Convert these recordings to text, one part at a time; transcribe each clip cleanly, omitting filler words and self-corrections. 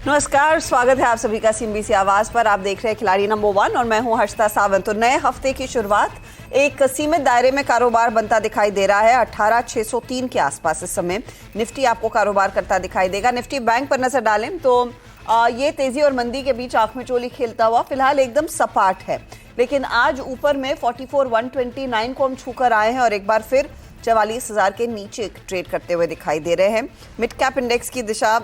नमस्कार, स्वागत है आप सभी का सीएनबीसी आवाज पर। आप देख रहे हैं खिलाड़ी नंबर 1 और मैं हूं हर्षिता सावंत। तो नए हफ्ते की शुरुआत एक सीमित दायरे में कारोबार बनता दिखाई दे रहा है। 18,603 के आसपास इस समय निफ्टी आपको कारोबार करता दिखाई देगा। निफ्टी बैंक पर नजर डालें तो ये तेजी और मंदी के बीच आंख में चोली खेलता हुआ फिलहाल एकदम सपाट है, लेकिन आज ऊपर में 44,129 को हम छूकर आए हैं और एक बार फिर 44,000 के नीचे ट्रेड करते हुए दिखाई दे रहे हैं। मिड कैप इंडेक्स की दिशा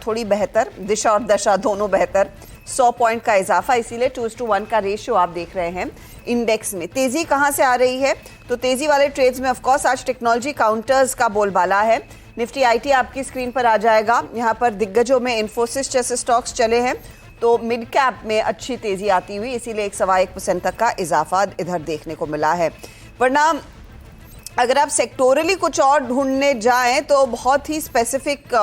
थोड़ी बेहतर, दिशा और दशा दोनों बेहतर, 100 पॉइंट का इजाफा, इसीलिए 2:1 का रेशियो आप देख रहे हैं। इंडेक्स में तेजी कहां से आ रही है? तो तेजी वाले ट्रेड्स में ऑफकोर्स आज टेक्नोलॉजी काउंटर्स का बोलबाला है। निफ्टी आईटी आपकी स्क्रीन पर आ जाएगा। यहाँ पर दिग्गजों में इन्फोसिस जैसे स्टॉक्स चले हैं, तो मिड कैप में अच्छी तेजी आती हुई, इसीलिए 1.25% तक का इजाफा इधर देखने को मिला है। वरना अगर आप सेक्टोरली कुछ और ढूंढने जाएं तो बहुत ही स्पेसिफिक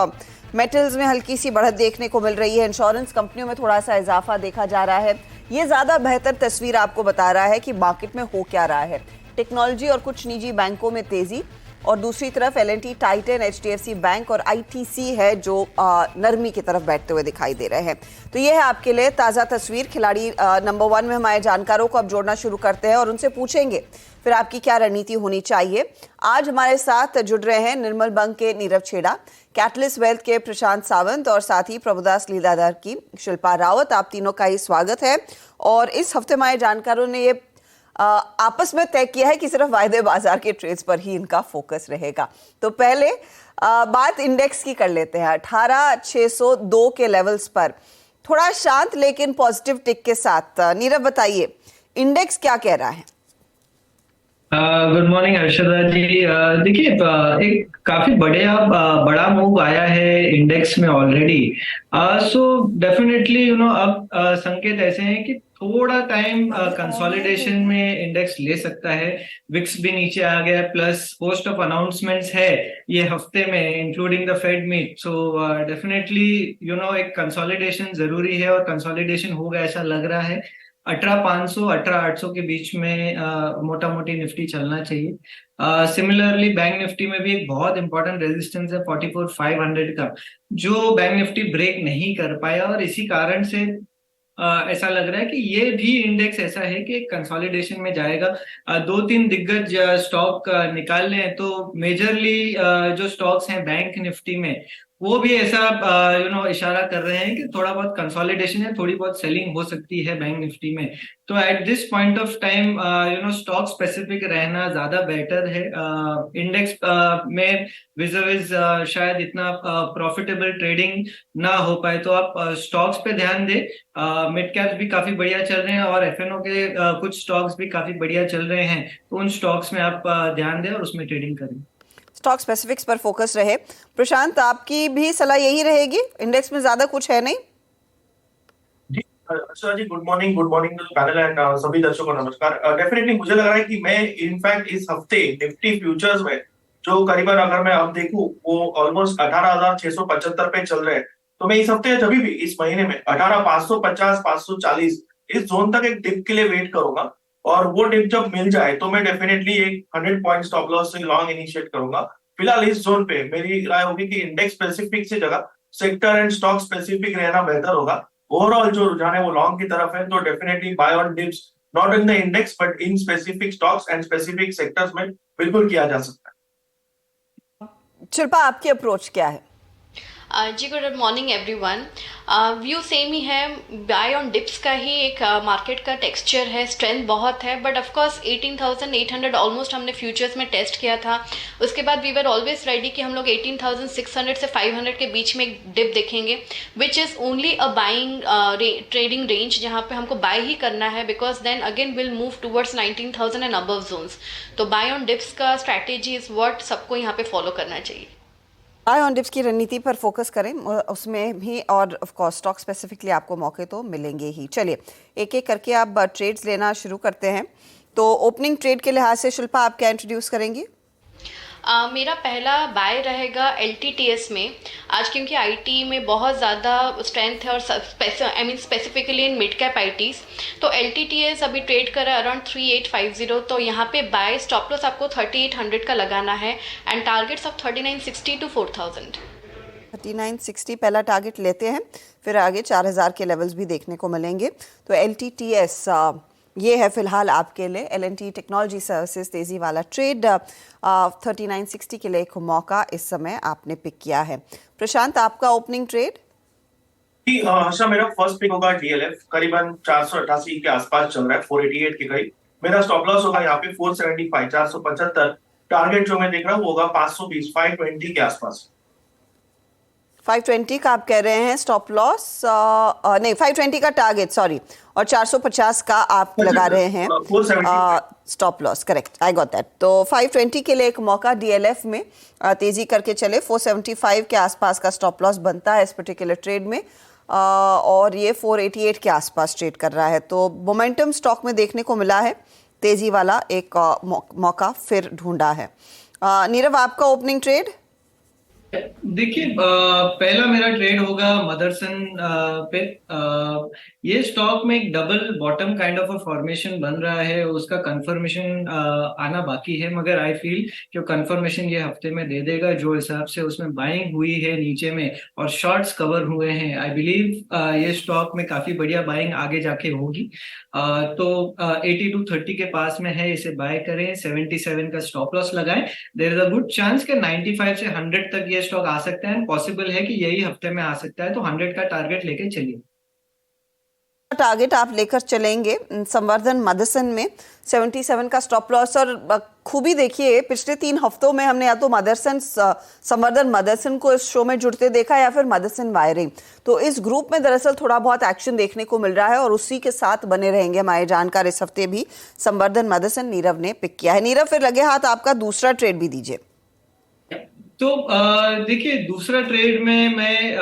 मेटल्स में हल्की सी बढ़त देखने को मिल रही है। इंश्योरेंस कंपनियों में थोड़ा सा इजाफा देखा जा रहा है। ये ज़्यादा बेहतर तस्वीर आपको बता रहा है कि मार्केट में हो क्या रहा है। टेक्नोलॉजी और कुछ निजी बैंकों में तेजी, और दूसरी तरफ एल&टी, टाइटन, एचडीएफसी बैंक और आईटीसी है जो नरमी की तरफ बैठते हुए दिखाई दे रहे हैं। तो ये है आपके लिए ताज़ा तस्वीर। खिलाड़ी नंबर 1 में हमारे जानकारों को अब जोड़ना शुरू करते हैं और उनसे पूछेंगे फिर आपकी क्या रणनीति होनी चाहिए। आज हमारे साथ जुड़ रहे हैं निर्मल बंग के नीरव छेड़ा, कैटलिस्ट वेल्थ के प्रशांत सावंत और साथ ही प्रभुदास लीलाधर की शिल्पा रावत। आप तीनों का ही स्वागत है। और इस हफ्ते हमारे जानकारों ने ये आपस में तय किया है कि सिर्फ वायदे बाजार के ट्रेड्स पर ही इनका फोकस रहेगा। तो पहले बात इंडेक्स की कर लेते हैं। 18,602 के लेवल्स पर थोड़ा शांत लेकिन पॉजिटिव टिक के साथ। नीरव बताइए, इंडेक्स क्या कह रहा है? गुड मॉर्निंग हर्षदा जी। देखिए, एक काफी बड़ा मूव आया है इंडेक्स में ऑलरेडी। सो डेफिनेटली अब संकेत ऐसे हैं कि थोड़ा टाइम कंसोलिडेशन में इंडेक्स ले सकता है। विक्स भी नीचे आ गया, प्लस होस्ट ऑफ अनाउंसमेंट्स है ये हफ्ते में, including the Fed meet. So definitely एक कंसोलिडेशन जरूरी है और कंसोलिडेशन होगा ऐसा लग रहा है। 18,500 18,800 के बीच में मोटा मोटी निफ्टी चलना चाहिए। सिमिलरली बैंक निफ्टी में भी एक बहुत इंपॉर्टेंट रेजिस्टेंस है 44,500 का, जो बैंक निफ्टी ब्रेक नहीं कर पाया, और इसी कारण से ऐसा लग रहा है कि ये भी इंडेक्स ऐसा है कि कंसोलिडेशन में जाएगा। 2-3 दिग्गज स्टॉक निकाल लें तो मेजरली जो स्टॉक्स हैं बैंक निफ्टी में, वो भी ऐसा इशारा कर रहे हैं कि थोड़ा बहुत कंसोलिडेशन है, थोड़ी बहुत सेलिंग हो सकती है बैंक निफ्टी में। तो at this point of time stock specific रहना ज्यादा बेटर है। इंडेक्स में विज शायद इतना प्रॉफिटेबल ट्रेडिंग ना हो पाए, तो आप स्टॉक्स पे ध्यान दें। मिड कैप्स भी काफी बढ़िया चल रहे हैं और एफएनओ के कुछ स्टॉक्स भी काफी बढ़िया चल रहे हैं, तो उन स्टॉक्स में आप ध्यान दें और उसमें ट्रेडिंग करें। स्टॉक स्पेसिफिक्स पर फोकस रहे। प्रशांत, आपकी भी सलाह यही रहेगी? इंडेक्स में ज्यादा कुछ है नहीं? अच्छा जी, गुड मॉर्निंग पैनल एंड सभी दर्शकों को नमस्कार। डेफिनेटली मुझे लग रहा है कि मैं इनफैक्ट इस हफ्ते निफ्टी फ्यूचर्स में जो करीबन अगर मैं अब देखूं वो ऑलमोस्ट 18,675 पे चल रहे हैं, तो मैं इस हफ्ते जब भी इस महीने में 18,550 540 इस जोन तक एक डिप के लिए वेट करूंगा, और वो डिप जब मिल जाए तो मैं डेफिनेटली एक 100 पॉइंट स्टॉप लॉस से लॉन्ग इनिशिएट करूंगा। फिलहाल इस जोन पे मेरी राय होगी कि इंडेक्स स्पेसिफिक से जगह सेक्टर एंड स्टॉक स्पेसिफिक रहना बेहतर होगा। ओवरऑल जो रुझान है वो लॉन्ग की तरफ है, तो definitely buy on dips not in the index but in specific stocks and specific sectors में बिल्कुल किया जा सकता है। शिल्पा, आपकी अप्रोच क्या है? जी good morning everyone. View same ही है। बाय ऑन डिप्स का ही एक मार्केट का टेक्सचर है, स्ट्रेंथ बहुत है, बट ऑफ कोर्स 18,800 ऑलमोस्ट हमने फ्यूचर्स में टेस्ट किया था। उसके बाद वी वर ऑलवेज रेडी कि हम लोग 18,600 से 500 के बीच में एक डिप देखेंगे, which is only a buying trading range, जहाँ पे हमको बाय ही करना है, because then again will move towards 19,000 and above zones. तो बाय ऑन डिप्स का स्ट्रैटेजी इज व्हाट सबको यहाँ पे फॉलो करना चाहिए। बाय ऑन डिप्स की रणनीति पर फोकस करें उसमें भी, और ऑफ कोर्स स्टॉक स्पेसिफिकली आपको मौके तो मिलेंगे ही। चलिए एक एक करके आप ट्रेड्स लेना शुरू करते हैं। तो ओपनिंग ट्रेड के लिहाज से शिल्पा, आप क्या इंट्रोड्यूस करेंगी? मेरा पहला बाय रहेगा LTTS में आज, क्योंकि आईटी में बहुत ज़्यादा स्ट्रेंथ है और specifically in mid cap ITs. तो LTTS अभी ट्रेड कर रहा है अराउंड 3850, तो यहाँ पे बाय स्टॉप लॉस आपको 3800 का लगाना है एंड टारगेट्स ऑफ 3960 to 4000। 3960 पहला टारगेट लेते हैं, फिर आगे 4000 के लेवल्स भी देखने को मिलेंगे। तो LTTS ये है फिलहाल आपके लिए। L&T टेक्नोलॉजी सर्विसेज तेजी वाला ट्रेड 3960 के लिए एक मौका इस समय आपने पिक किया है। प्रशांत, आपका ओपनिंग ट्रेड? अच्छा, मेरा फर्स्ट पिक होगा DLF, करीबन 488 के आसपास चल रहा है, 488 के करीब। मेरा स्टॉप लॉस होगा यहाँ पे 475, 475। टारगेट जो मैं देख रहा हूँ होगा 520, 520 के आसपास। 520 का आप कह रहे हैं स्टॉप लॉस? नहीं, 520 का टारगेट, सॉरी, और 450 का आप लगा रहे हैं stop loss. Correct, I got that. तो 520 के लिए एक मौका DLF में तेजी करके चले। 475 के आसपास का स्टॉप लॉस बनता है इस पर्टिकुलर ट्रेड में, और ये 488 के आसपास ट्रेड कर रहा है। तो मोमेंटम स्टॉक में देखने को मिला है, तेजी वाला एक मौका फिर ढूंढा है। नीरव, आपका ओपनिंग ट्रेड? देखिए, पहला मेरा ट्रेड होगा मदरसन पे। ये स्टॉक में एक double bottom kind of a formation बन रहा है, उसका कंफर्मेशन आना बाकी है, मगर आई फील कि कंफर्मेशन ये हफ्ते में दे देगा। जो हिसाब से उसमें बाइंग हुई है नीचे में और शॉर्ट्स कवर हुए हैं, आई बिलीव ये स्टॉक में काफी बढ़िया बाइंग आगे जाके होगी। तो 80 to 30 के पास में है, इसे बाय करें। 77 का स्टॉप लॉस लगाएं। There is a good chance कि 95 से 100 तक ये स्टॉक आ सकता है, पॉसिबल है कि यही हफ्ते में आ सकता है। तो 100 का टारगेट लेके चलिए। टारगेट आप लेकर चलेंगे संवर्धन मदरसन में 77 का स्टॉप लॉस। और खूबी देखिए, पिछले 3 हफ्तों में हमने या तो संवर्धन मदरसन को इस शो में जुड़ते देखा या फिर मदरसन वायरिंग। तो इस ग्रुप में दरअसल थोड़ा बहुत एक्शन देखने को मिल रहा है और उसी के साथ बने रहेंगे हमारे जानकार। इस हफ्ते भी संवर्धन मदरसन नीरव ने पिक किया है। नीरव, फिर लगे हाथ आपका दूसरा ट्रेड भी दीजिए। तो देखिए, दूसरा ट्रेड में मैं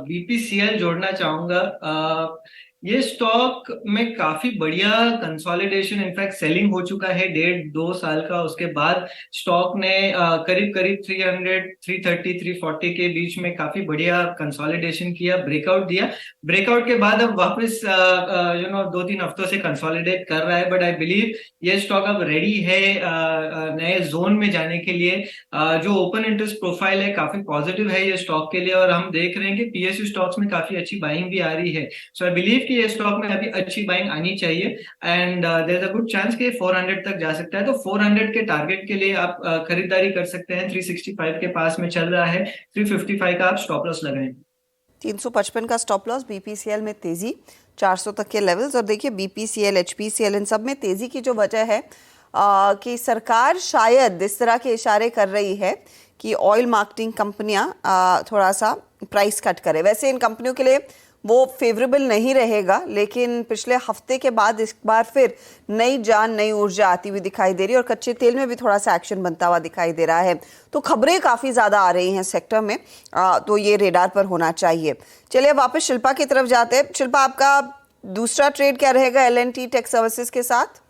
BPCL जोड़ना चाहूंगा। ये स्टॉक में काफी बढ़िया कंसोलिडेशन, इनफैक्ट सेलिंग हो चुका है 1.5-2 साल का। उसके बाद स्टॉक ने करीब करीब 300, 330, 340 के बीच में काफी बढ़िया कंसोलिडेशन किया, ब्रेकआउट दिया। ब्रेकआउट के बाद अब वापस 2-3 हफ्तों से कंसोलिडेट कर रहा है, बट आई बिलीव ये स्टॉक अब रेडी है नए जोन में जाने के लिए। जो ओपन इंटरेस्ट प्रोफाइल है काफी पॉजिटिव है ये स्टॉक के लिए, और हम देख रहे हैं कि PSU स्टॉक्स में काफी अच्छी बाइंग भी आ रही है। सो आई बिलीव कि ये स्टॉक में अभी अच्छी बाइंग आनी चाहिए, and there is a good chance कि 400 तक जा सकता है। तो 400 के टारगेट के लिए आप खरीदारी कर सकते हैं। 365 के पास में चल रहा है, 355 का आप स्टॉप लॉस लगाएं। 355 का स्टॉप लॉस। BPCL में तेजी 400 तक के लेवल्स। और देखिए, BPCL, HPCL, इन सब में तेजी की जो वजह है कि सरकार शायद इस तरह के इशारे कर रही है कि ऑयल मार्केटिंग कंपनियां थोड़ा सा प्राइस कट करे। वैसे इन कंपनियों के लिए वो फेवरेबल नहीं रहेगा, लेकिन पिछले हफ्ते के बाद इस बार फिर नई जान, नई ऊर्जा आती हुई दिखाई दे रही है और कच्चे तेल में भी थोड़ा सा एक्शन बनता हुआ दिखाई दे रहा है। तो खबरें काफ़ी ज़्यादा आ रही हैं सेक्टर में, तो ये रेडार पर होना चाहिए। चलिए वापस शिल्पा की तरफ जाते हैं। शिल्पा, आपका दूसरा ट्रेड क्या रहेगा L&T टेक सर्विसेज के साथ?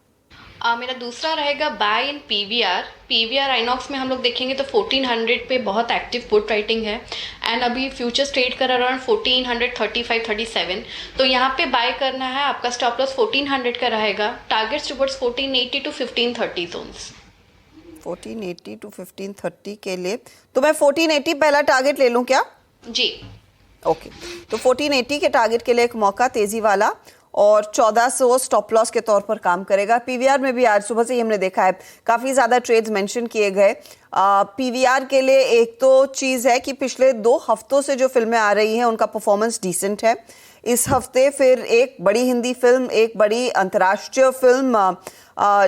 मेरा दूसरा रहेगा बाय इन PVR आइनॉक्स में हम लोग देखेंगे तो 1400 पे बहुत एक्टिव पुट राइटिंग है, एंड अभी फ्यूचर्स ट्रेड कर अराउंड 1435, 37। तो यहाँ पे बाय करना है। आपका स्टॉप लॉस 1400 का रहेगा। Targets towards 1480 to 1530 zones. 1480 to 1530 के लिए तो मैं 1480 पहला टारगेट ले लूँ क्या? जी, ओके। तो 1480 के टारगेट के लिए एक मौका तेजी वाला, और 1400 स्टॉप लॉस के तौर पर काम करेगा। PVR में भी आज सुबह से ही हमने देखा है काफ़ी ज़्यादा ट्रेड्स मेंशन किए गए। PVR के लिए एक तो चीज़ है कि पिछले 2 हफ्तों से जो फिल्में आ रही हैं उनका परफॉर्मेंस डिसेंट है। इस हफ्ते फिर एक बड़ी हिंदी फिल्म, एक बड़ी अंतर्राष्ट्रीय फिल्म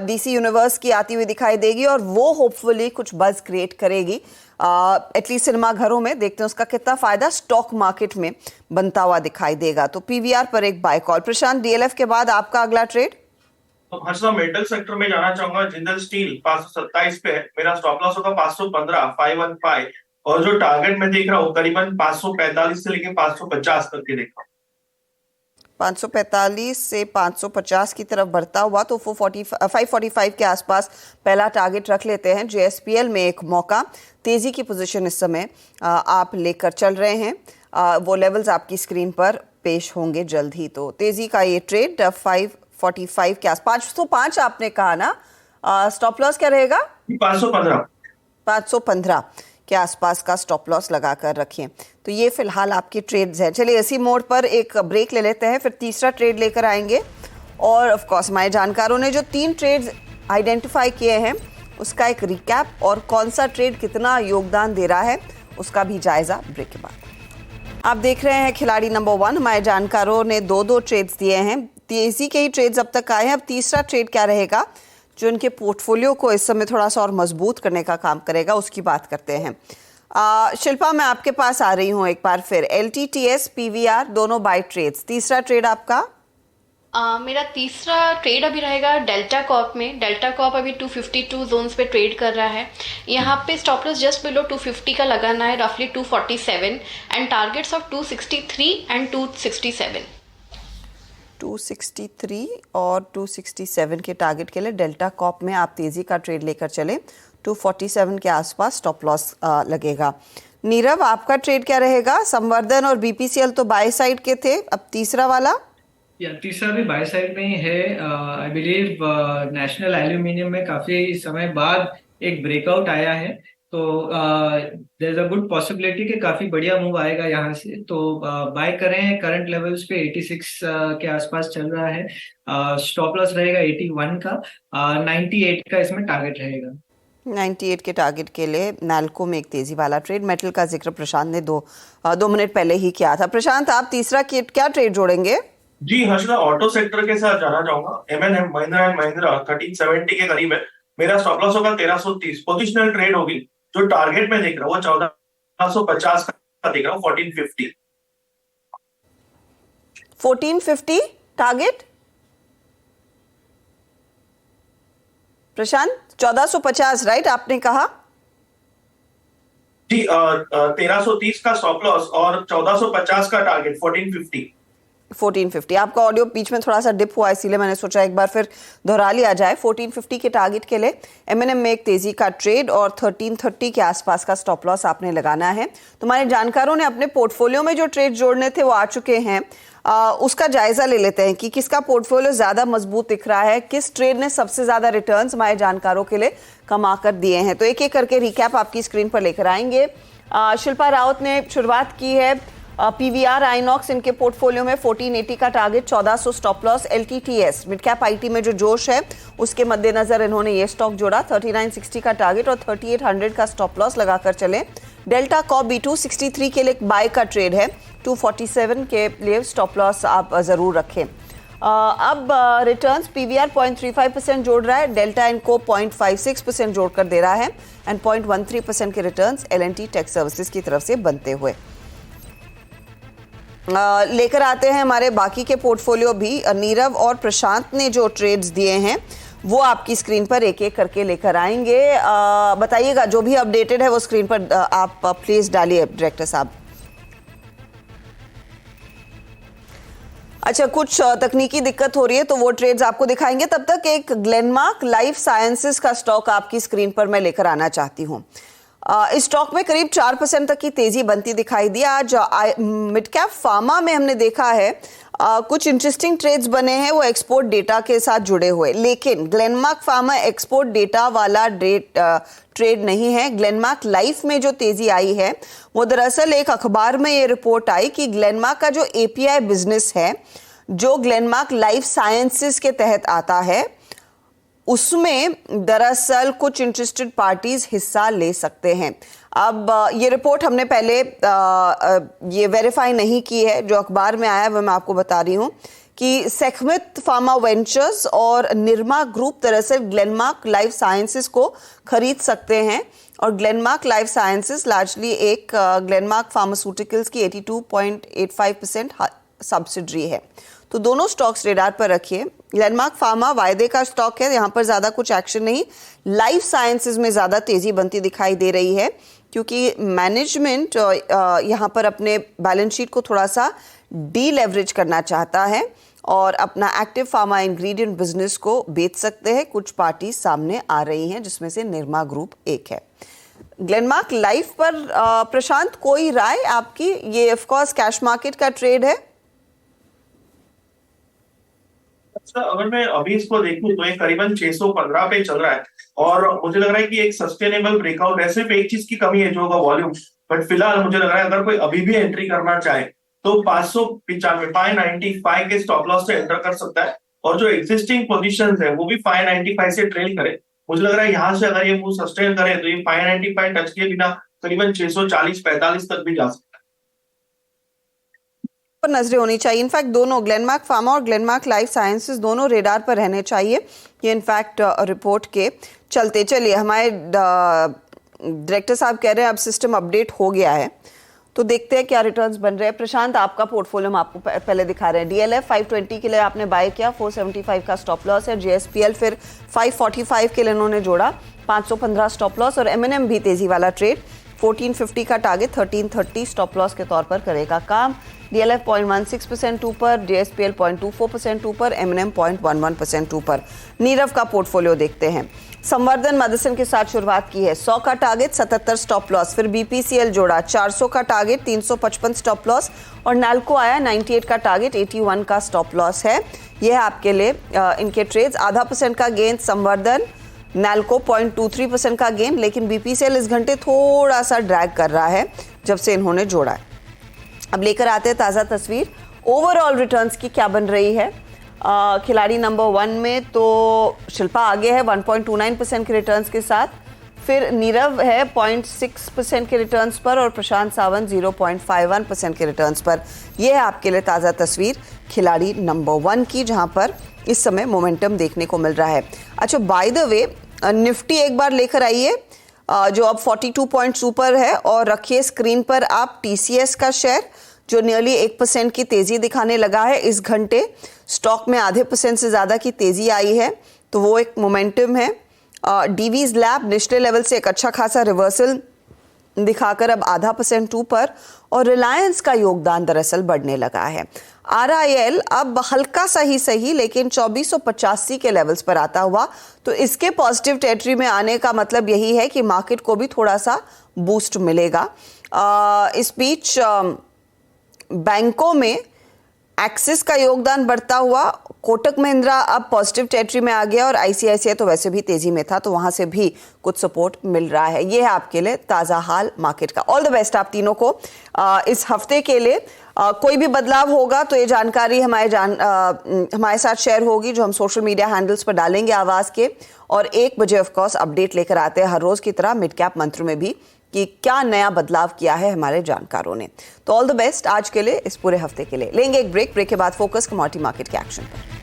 DC यूनिवर्स की आती हुई दिखाई देगी, और वो होपफुली कुछ बज़ क्रिएट करेगी एटलीस्ट सिनेमा घरों में। देखते हैं उसका कितना फायदा स्टॉक मार्केट में बनता हुआ दिखाई देगा। तो PVR पर एक बाय कॉल। प्रशांत, DLF के बाद आपका अगला ट्रेड? तो हर्षा, मेटल सेक्टर में जाना चाहूंगा। जिंदल स्टील 527 पे है। मेरा स्टॉप लॉस होगा 515, 515, और जो टारगेट मैं देख रहा हूँ करीबन 545 से लेके 550 तक के देख रहा हूँ। 545 से 550 की तरफ बढ़ता हुआ, तो 545 के आसपास पहला टारगेट रख लेते हैं। JSPL में एक मौका, तेजी की पोजीशन इस समय आप लेकर चल रहे हैं। वो लेवल्स आपकी स्क्रीन पर पेश होंगे जल्द ही। तो तेजी का ये ट्रेड 545 के आसपास। 505 आपने कहा ना, स्टॉप लॉस क्या रहेगा? 515 515 के आसपास का स्टॉप लॉस लगाकर रखें। तो ये फिलहाल आपकी ट्रेड्स हैं। चलिए इसी मोड पर एक ब्रेक ले लेते हैं, फिर तीसरा ट्रेड लेकर आएंगे और ऑफ कोर्स हमारे जानकारों ने जो 3 ट्रेड्स आइडेंटिफाई किए हैं उसका एक रिकैप और कौन सा ट्रेड कितना योगदान दे रहा है उसका भी जायजा ब्रेक के बाद। आप देख रहे हैं खिलाड़ी नंबर 1। हमारे जानकारों ने 2 ट्रेड्स दिए हैं, तेजी के ही ट्रेड्स अब तक आए हैं। अब तीसरा ट्रेड क्या रहेगा जो इनके पोर्टफोलियो को इस समय थोड़ा सा और मजबूत करने का काम करेगा, उसकी बात करते हैं। शिल्पा, मैं आपके पास आ रही हूँ एक बार फिर। LTTS PVR दोनों बाय ट्रेड्स, तीसरा ट्रेड आपका? मेरा तीसरा ट्रेड अभी रहेगा डेल्टा कॉर्प में। डेल्टा कॉर्प अभी 252 जोन्स पे ट्रेड कर रहा है। यहाँ पे स्टॉप लॉस जस्ट बिलो 250 का लगाना है, रफली 247 एंड टारगेट्स ऑफ 263 एंड 267। 263 और 267 के टारगेट के लिए डेल्टा कॉर्प में आप तेजी का ट्रेड लेकर चले। 247 के आसपास स्टॉप लॉस लगेगा। नीरव, आपका ट्रेड क्या रहेगा? संवर्धन और BPCL तो बाय साइड के थे, अब तीसरा वाला? या तीसरा भी बाय साइड में ही है। आई बिलीव नेशनल एल्यूमिनियम में काफी समय बाद एक ब्रेकआउट आया है, तो there is a good possibility कि काफी बढ़िया मूव आएगा यहाँ से। तो बाय करें। करंट लेवल्स पे 86 के आसपास चल रहा है। स्टॉप लॉस रहेगा 81 का। 98 का इसमें टारगेट रहेगा। 98 के टारगेट के लिए नाल्को में एक तेजी वाला ट्रेड। मेटल का जिक्र प्रशांत ने 2 मिनट पहले ही किया था। प्रशांत, आप तीसरा क्या ट्रेड जोड़ेंगे? जी हर्षदा, ऑटो सेक्टर के साथ जाना चाहूंगा। M&M महिंद्रा एंड महिंद्रा 1370 के करीब है। मेरा स्टॉप लॉस होगा 1330। पोजिशनल ट्रेड होगी। जो टारगेट में देख रहा हूँ वो 1450 का देख रहा हूँ। 1450 1450 टारगेट। प्रशांत, 1450 राइट आपने कहा? जी 1330 का स्टॉप लॉस और 1450 का टारगेट 1450। 1450। आपका ऑडियो बीच में थोड़ा सा डिप हुआ, इसीलिए मैंने सोचा एक बार फिर दोहरा लिया जाए। 1450 के टारगेट के लिए M&M में एक तेजी का ट्रेड और 1330 के आसपास का स्टॉप लॉस आपने लगाना है। तुम्हारे जानकारों ने अपने पोर्टफोलियो में जो ट्रेड जोड़ने थे वो आ चुके हैं। उसका जायजा ले लेते हैं कि किसका पोर्टफोलियो ज्यादा मजबूत दिख रहा है, किस ट्रेड ने सबसे ज्यादा रिटर्न्स हमारे जानकारों के लिए कमा कर दिए हैं। तो एक एक करके रिकैप आपकी स्क्रीन पर लेकर आएंगे। शिल्पा रावत ने शुरुआत की है। PVR आइनॉक्स इनके पोर्टफोलियो में 1480 का target, 1400 stop loss. LTTS mid cap IT में जो जोश है उसके मद्देनजर इन्होंने ये स्टॉक जोड़ा। 3960 का टारगेट और 3800 का स्टॉप लॉस लगाकर चले। डेल्टा कॉर्प भी 263 के लिए बाय का ट्रेड है। 247 के लिए स्टॉप लॉस आप जरूर रखें। अब रिटर्न्स PVR 0.35% जोड़ रहा है, डेल्टा इनको 0.56% जोड़कर दे रहा है एंड 0.13% के रिटर्न्स L&T टेक सर्विसेज की तरफ से बनते हुए लेकर आते हैं हमारे बाकी के पोर्टफोलियो भी। नीरव और प्रशांत ने जो ट्रेड्स दिए हैं वो आपकी स्क्रीन पर एक एक करके लेकर आएंगे। बताइएगा जो भी अपडेटेड है वो स्क्रीन पर आप प्लीज डालिए डायरेक्टर साहब। अच्छा, कुछ तकनीकी दिक्कत हो रही है तो वो ट्रेड्स आपको दिखाएंगे। तब तक एक ग्लेनमार्क लाइफ साइंसेस का स्टॉक आपकी स्क्रीन पर मैं लेकर आना चाहती हूँ। इस स्टॉक में करीब 4% तक की तेजी बनती दिखाई दी। आज मिड कैप फार्मा में हमने देखा है कुछ इंटरेस्टिंग ट्रेड्स बने हैं, वो एक्सपोर्ट डेटा के साथ जुड़े हुए, लेकिन ग्लेनमार्क फार्मा एक्सपोर्ट डेटा वाला ट्रेड नहीं है। ग्लेनमार्क लाइफ में जो तेजी आई है वो दरअसल एक अखबार में ये रिपोर्ट आई कि ग्लेनमार्क का जो API बिजनेस है जो ग्लेनमार्क लाइफ साइंसेस के तहत आता है उसमें दरअसल कुछ इंटरेस्टेड पार्टीज हिस्सा ले सकते हैं। अब ये रिपोर्ट हमने पहले ये वेरीफाई नहीं की है, जो अखबार में आया है वो मैं आपको बता रही हूँ कि सेखमित फार्मा वेंचर्स और निरमा ग्रुप दरअसल ग्लेनमार्क लाइफ साइंसेस को खरीद सकते हैं और ग्लेनमार्क लाइफ साइंसेस लार्जली एक ग्लेनमार्क फार्मास्यूटिकल्स की 82.85% सब्सिडरी है। तो दोनों स्टॉक्स रेडार पर रखिए। ग्लेनमार्क फार्मा वायदे का स्टॉक है, यहाँ पर ज़्यादा कुछ एक्शन नहीं। लाइफ साइंसेज में ज़्यादा तेज़ी बनती दिखाई दे रही है क्योंकि मैनेजमेंट यहाँ पर अपने बैलेंस शीट को थोड़ा सा डी लेवरेज करना चाहता है और अपना एक्टिव फार्मा इंग्रेडिएंट बिजनेस को बेच सकते हैं। कुछ पार्टी सामने आ रही हैं जिसमें से निरमा ग्रुप एक है। ग्लेनमार्क लाइफ पर प्रशांत कोई राय आपकी? ये ऑफ कोर्स कैश मार्केट का ट्रेड है। अच्छा, अगर मैं अभी इसको देखूं तो ये करीबन 615 पे चल रहा है और मुझे लग रहा है कि एक सस्टेनेबल ब्रेकआउट है। सिर्फ एक चीज की कमी है जो होगा वॉल्यूम, बट फिलहाल मुझे लग रहा है अगर कोई अभी भी एंट्री करना चाहे तो 595 के स्टॉप लॉस से एंटर कर सकता है और जो एग्जिस्टिंग पोजीशंस है वो भी 595 से ट्रेल करे। मुझे लग रहा है यहाँ से अगर ये मूव सस्टेन करे तो ये 595 टच किए बिना करीबन 640-45 तक भी जा सकता है। पर नजरें होनी चाहिए। इनफैक्ट दोनों ग्लेनमार्क फार्मा और ग्लेनमार्क लाइफ साइंसेस दोनों रेडार पर रहने चाहिए। ये इनफैक्ट रिपोर्ट के चलते चलिए हमारे डायरेक्टर साहब कह रहे हैं अब सिस्टम अपडेट हो गया है, तो देखते हैं क्या रिटर्न्स बन रहे हैं। प्रशांत, आपका पोर्टफोलियो हम आपको पहले दिखा रहे हैं। डीएलएफ 520 के लिए आपने बाय किया, 475 का स्टॉप लॉस है। जेएसपीएल फिर 545 के लिए इन्होंने जोड़ा, 515 स्टॉप लॉस। और एमएनएम भी तेजी वाला ट्रेड, 1450 का टारगेट 1330 स्टॉप लॉस के तौर पर करेगा काम। डीएलएफ 0.16% ऊपर, जेएसपीएल 0.24% ऊपर, एमएनएम 0.11% ऊपर। नीरव का पोर्टफोलियो देखते हैं। संवर्धन मदरसन के साथ शुरुआत की है, 100 का टारगेट 77 स्टॉप लॉस। फिर बीपीसीएल जोड़ा, 400 का टारगेट 355 स्टॉप लॉस। और नाल्को आया, 98 का टारगेट 81 का स्टॉप लॉस है। यह है आपके लिए इनके ट्रेड्स। 0.5% का गेन संवर्धन, नाल्को 0.23% का गेन। लेकिन बीपीसीएल इस घंटे थोड़ा सा ड्रैग कर रहा है जब से इन्होंने जोड़ा है। अब लेकर आते हैं ताज़ा तस्वीर ओवरऑल रिटर्न्स की क्या बन रही है। खिलाड़ी नंबर 1 में तो शिल्पा आगे है 1.29% के रिटर्न्स के साथ। फिर नीरव है 0.6% के रिटर्न्स पर और प्रशांत सावंत 0.51% के रिटर्न्स पर। यह है आपके लिए ताज़ा तस्वीर खिलाड़ी नंबर 1 की, जहां पर इस समय मोमेंटम देखने को मिल रहा है। अच्छा, बाय द वे निफ्टी एक बार लेकर आइए जो अब 42 पॉइंट्स ऊपर है, और रखिए स्क्रीन पर आप टीसीएस का शेयर जो नियरली 1% की तेजी दिखाने लगा है। इस घंटे स्टॉक में 0.5% से ज़्यादा की तेजी आई है, तो वो एक मोमेंटम है। डीवीज लैब निचले लेवल से एक अच्छा खासा रिवर्सल दिखाकर अब 0.5% ऊपर, और रिलायंस का योगदान दरअसल बढ़ने लगा है। आरआईएल अब हल्का सा ही सही लेकिन 2485 के लेवल्स पर आता हुआ, तो इसके पॉजिटिव टेरिटरी में आने का मतलब यही है कि मार्केट को भी थोड़ा सा बूस्ट मिलेगा। इस बीच बैंकों में एक्सिस का योगदान बढ़ता हुआ, कोटक महिंद्रा अब पॉजिटिव टेरिटरी में आ गया, और आईसीआईसीआई तो वैसे भी तेजी में था, तो वहां से भी कुछ सपोर्ट मिल रहा है। ये है आपके लिए ताज़ा हाल मार्केट का। ऑल द बेस्ट आप तीनों को इस हफ्ते के लिए। कोई भी बदलाव होगा तो ये जानकारी हमारे साथ शेयर होगी, जो हम सोशल मीडिया हैंडल्स पर डालेंगे आवाज़ के। और 1 बजे ऑफकोर्स अपडेट लेकर आते हैं हर रोज़ की तरह मिड कैप मंत्र में भी, कि क्या नया बदलाव किया है हमारे जानकारों ने। तो ऑल द बेस्ट आज के लिए, इस पूरे हफ्ते के लिए। लेंगे एक ब्रेक के बाद फोकस कमोडिटी मार्केट के एक्शन पर।